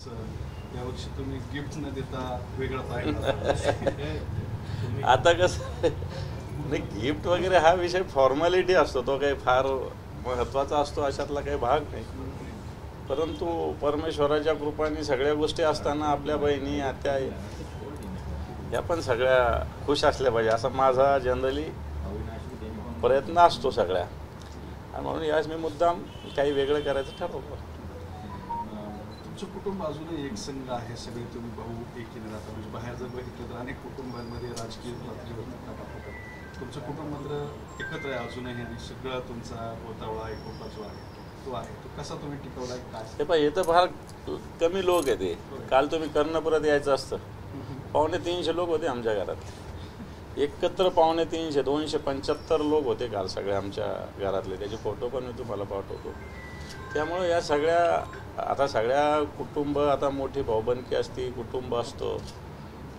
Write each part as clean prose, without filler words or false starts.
यावर्षी तुम्ही गिफ्ट न देता वेगळं पाहिजे. आता कसं नाही, गिफ्ट वगैरे हा विषय फॉर्मॅलिटी असतो, तो काही फार महत्त्वाचा असतो अशातला काही भाग नाही. परंतु परमेश्वराच्या कृपाने सगळ्या गोष्टी असताना आपल्या बहिणी आत्या या पण सगळ्या खुश असल्या पाहिजे असा माझा जनरली प्रयत्न असतो सगळ्या. आणि म्हणून याच मी मुद्दाम काही वेगळं करायचं ठरवलं. तुमचं कुटुंब अजूनही एक संघ आहे, सगळे तुम्ही भाऊ एकीने राहता. म्हणजे बाहेर जर बघितलं तर अनेक कुटुंबांमध्ये राजकीय होतात, तुमचं कुटुंब मात्र एकत्र आहे अजूनही आणि सगळं तुमचा बोतावळा एकोपा जो आहे तो आहे. तो कसा तुम्ही टिकवला काय? हे पाहिजे, हे तर फार कमी लोक आहे ते. काल तुम्ही कर्णपुरात यायचं असतं, 250 लोक होते आमच्या घरात, एकत्र 350 275 लोक होते काल सगळे आमच्या घरातले. त्याचे फोटो पण मी तुम्हाला पाठवतो. त्यामुळं या सगळ्या कुटुंब, आता मोठी भाऊबंदकी असते, कुटुंब असतो,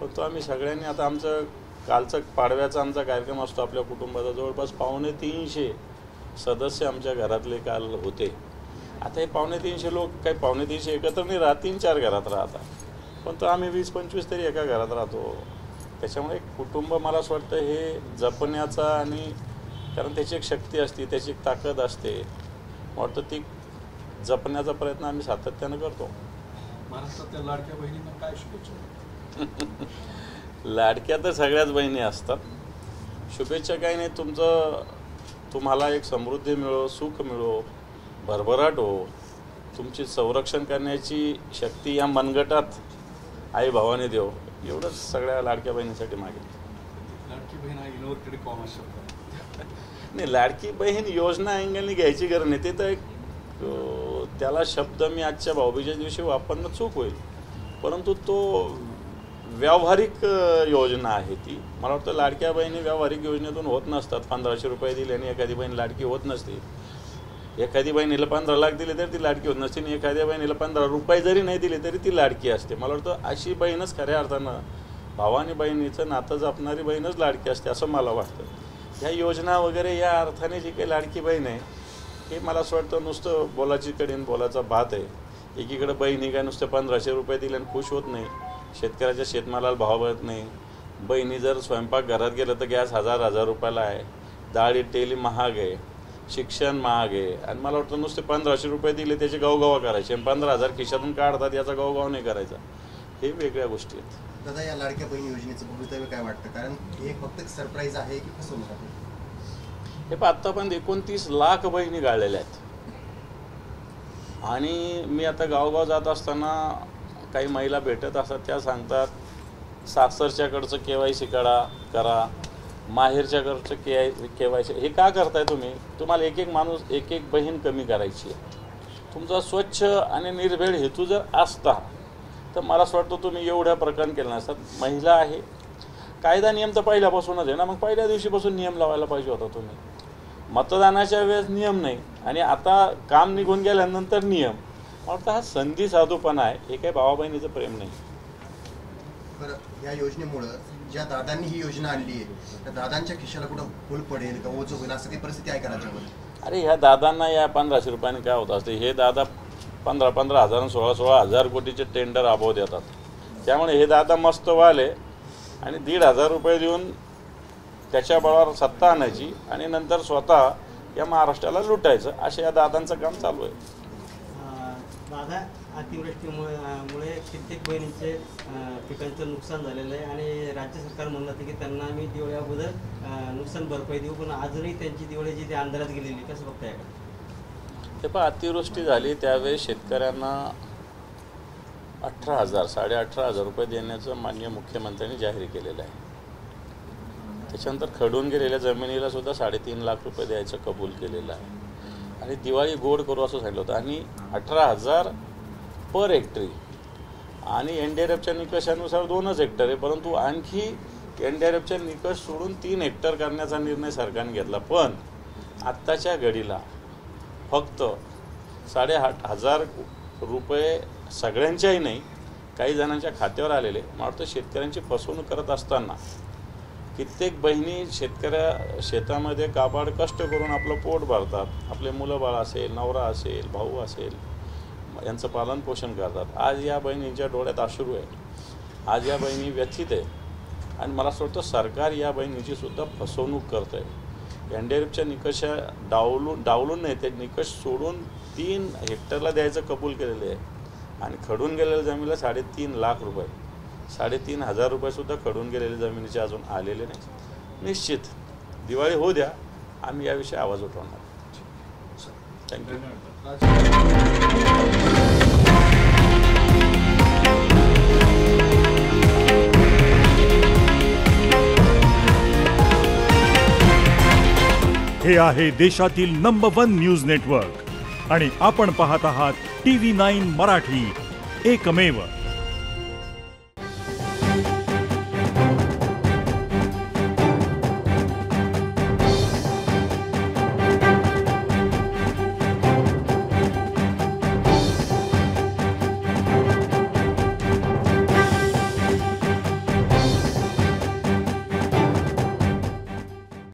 पण तो आम्ही सगळ्यांनी आता आमचं कालचं पाडव्याचा आमचा कार्यक्रम असतो आपल्या कुटुंबाचा. जवळपास 250 सदस्य आमच्या घरातले काल होते. आता हे 250 लोक काही 250 एकत्र नाही राहत, 3-4 घरात राहतात, पण तो आम्ही 20-25 तरी एका घरात राहतो. त्याच्यामुळे एक कुटुंब मला असं वाटतं हे जपण्याचा, आणि कारण त्याची एक शक्ती असते, त्याची एक ताकद असते, वाटतं ती जपण्याचा प्रयत्न आम्ही सातत्यानं करतो. महाराष्ट्रातल्या लाडक्या बहिणींना काय शुभेच्छा? लाडक्या तर सगळ्याच बहिणी असतात. शुभेच्छा काही नाही, तुम्हाला एक समृद्धी मिळो, सुख मिळो, भरभराट हो, तुमची संरक्षण करण्याची शक्ती या मनगटात आई भावाने देव, एवढंच सगळ्या लाडक्या बहिणीसाठी मागेल. लाडकी बहीण हा इनोव्हेटेड कॉमन शब्द नाही, लाडकी बहीण योजना अँगलनी घ्यायची गरज नाही. ते तर एक त्याला शब्द मी आजच्या भाऊबीजेच्या दिवशी वापरणं चूक होईल, परंतु तो व्यावहारिक योजना आहे ती. मला वाटतं लाडक्या बहिणी व्यावहारिक योजनेतून होत नसतात. 1500 रुपये दिले आणि एखादी बहीण लाडकी होत नसते. एखादी बहिणीला 15 लाख दिले तरी ती लाडकी होत नसते, आणि एखाद्या बहिणीला 15 रुपये जरी नाही दिले तरी ती लाडकी असते. मला वाटतं अशी बहीणच खऱ्या अर्थानं भावानी बहिणीचं नातं जपणारी बहीणच लाडकी असते असं मला वाटतं. ह्या योजना वगैरे या अर्थाने जी काही लाडकी बहीण आहे हे मला असं वाटतं नुसतं बोलाची कडेन बोलाचा भात आहे. एकीकडे बहिणी काय नुसतं 1500 रुपये दिले आणि खुश होत नाही, शेतकऱ्याच्या शेतमालाला भाव मिळत नाही. बहिणी जर स्वयंपाक घरात गेलं तर गॅस 1000 रुपयाला आहे, डाळी तेली महाग आहे, शिक्षण महाग आहे, आणि मला वाटतं नुसते 1500 रुपये दिले त्याचे गावगावा करायचे आणि 15,000 खिशातून काढतात याचा गावगाव नाही करायचा. हे वेगळ्या गोष्टी आहेत. दादा, या लाडक्या बहिणी योजनेचं भवितव्य काय वाटतं? कारण हे फक्त सरप्राईज आहे की फसवणूक आहे? हे पण आत्तापर्यंत 29 लाख बहिणी गाळलेल्या आहेत. आणि मी आता गावगाव जात असताना काही महिला भेटत असतात, त्या सांगतात सासरच्याकडचं KYC करा, माहेरच्याकडचं KYC. हे का करताय तुम्ही? तुम्हाला एक माणूस एक बहीण कमी करायची आहे. तुमचा स्वच्छ आणि निर्भेळ हेतू जर असता तर मला असं वाटतं तुम्ही एवढ्या प्रकरण केलं नसतात. महिला आहे, कायदा नियम तर पहिल्यापासूनच आहे ना, मग पहिल्या दिवशीपासून नियम लावायला पाहिजे होता तुम्ही. मतदानाच्या वेळेस नियम नाही आणि आता काम निघून गेल्यानंतर नियम. मला वाटतं हा संधी साधूपणा आहे, हे काही भावा बहिणीचं प्रेम नाही. बरं, या योजनेमुळं ज्या दादांनी ही योजना आणली आहे त्या दादांच्या खिशाला कुठं फुल पडेल का ओझं होईल असं काही परिस्थिती आहे का राज्यामध्ये? अरे ह्या दादांना या 1500 रुपयाने काय होत असते? हे दादा 15,000 16,000 कोटीचे टेंडर राबवत येतात. त्यामुळे हे दादा मस्त वाले आणि 1,500 रुपये देऊन त्याच्या बळावर सत्ता आणायची आणि नंतर स्वतः या महाराष्ट्राला लुटायचं, असे या दादांचं काम चालू आहे. दादा, अतिवृष्टीमुळे कित्येक बहिणींचे पिकांचं नुकसान झालेलं आहे आणि राज्य सरकार म्हणलं होतं की त्यांना आम्ही दिवाळी अगोदर नुकसान भरपाई देऊ, पण अजूनही त्यांची दिवाळी जी अंधारात गेलेली, कसं बघताय का? ते पण अतिवृष्टी झाली त्यावेळेस शेतकऱ्यांना 18,000 18,500 रुपये देण्याचं माननीय मुख्यमंत्र्यांनी जाहीर केलेलं आहे. त्याच्यानंतर खडून गेलेल्या जमिनीला सुद्धा 3.5 लाख रुपये द्यायचं कबूल केलेलं आहे आणि दिवाळी गोड करू असं सांगितलं होतं. आणि 18,000 पर हेक्टरी आणि NDRFच्या निकषानुसार 2च हेक्टर आहे, परंतु आणखी NDRFच्या निकष सोडून 3 हेक्टर करण्याचा निर्णय सरकारने घेतला. पण आत्ताच्या घडीला फक्त 8,500 रुपये सगळ्यांच्याही नाही, काही जणांच्या खात्यावर आलेले. मला वाटतं शेतकऱ्यांची फसवणूक करत असताना कित्येक बहिणी शेतामध्ये काबाड कष्ट करून आपलं पोट भरतात. आपले मुलं बाळ असेल, नवरा असेल, भाऊ असेल, यांचं पालनपोषण करतात. आज या बहिणींच्या डोळ्यात अश्रू आहे, आज या बहिणी व्यथित आहे आणि मला असं वाटतं सरकार या बहिणीची सुद्धा फसवणूक करत आहे. NDRFच्या निकष डावलून नाही, ते निकष सोडून 3 हेक्टरला द्यायचं कबूल केलेले आहे आणि खडून गेलेल्या जमिनीला 3.5 लाख रुपये, 3,500 रुपयेसुद्धा खडून गेलेल्या जमिनीचे अजून आलेले नाही. निश्चित दिवाळी होऊ द्या, आम्ही याविषयी आवाज उठवणार. थँक्यू. हे आहे देशातील नंबर 1 न्यूज नेटवर्क आणि आपण पाहत आहात TV9 मराठी, एकमेव.